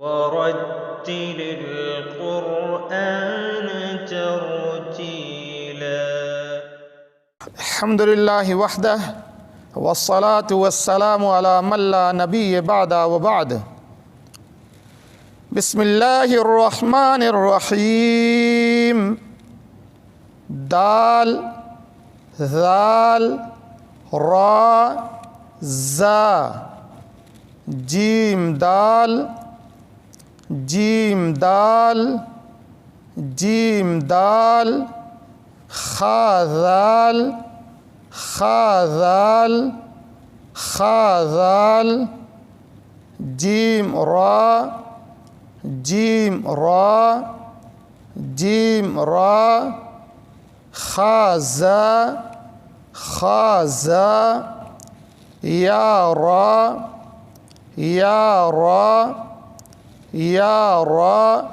ورتل القرآن ترتيلا الحمد لله وحده والصلاة والسلام على من لا نبي بعد وبعد بسم الله الرحمن الرحيم دال ذال را زا جيم دال جيم دال جيم دال خا ذال خا ذال خا ذال جيم را جيم را جيم را خازا خازا يا را يا را يا را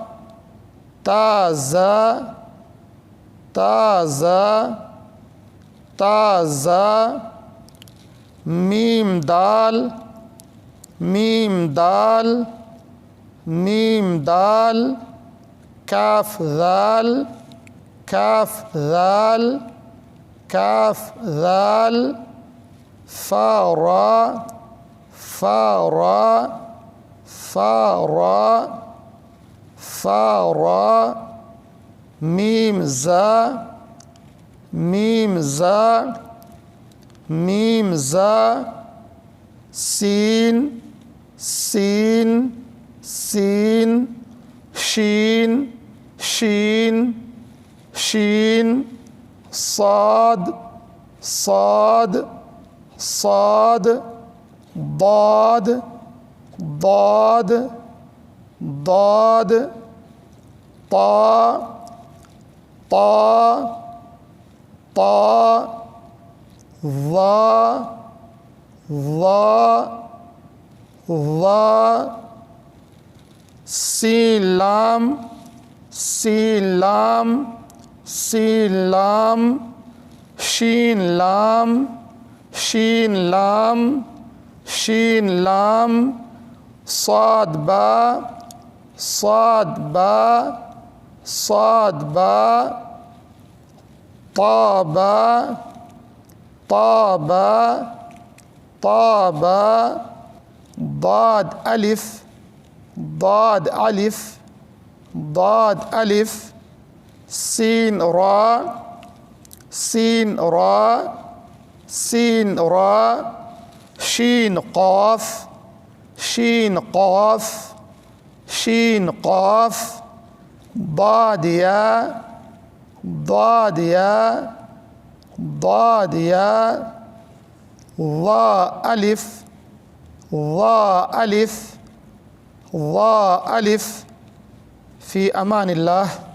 تازا تازا تازا ميم دال ميم دال ميم دال كاف ذال كاف ذال كاف ذال فا را فا را فا را فا را ميم زا ميم زا ميم زا سين سين سين شين شين شين صاد صاد صاد ضاد ضاد ضاد طا طا طا ظا ظا ظا سين لام سين لام سين لام شين لام شين لام شين لام صاد با صاد با صاد با طا با طا با طا با ضاد ألف ضاد ألف ضاد ألف سين را سين را سين را شين قاف شين قاف شين قاف ضاد يا ضاد يا ضاد يا ظا ألف ظا ألف ظا ألف في أمان الله.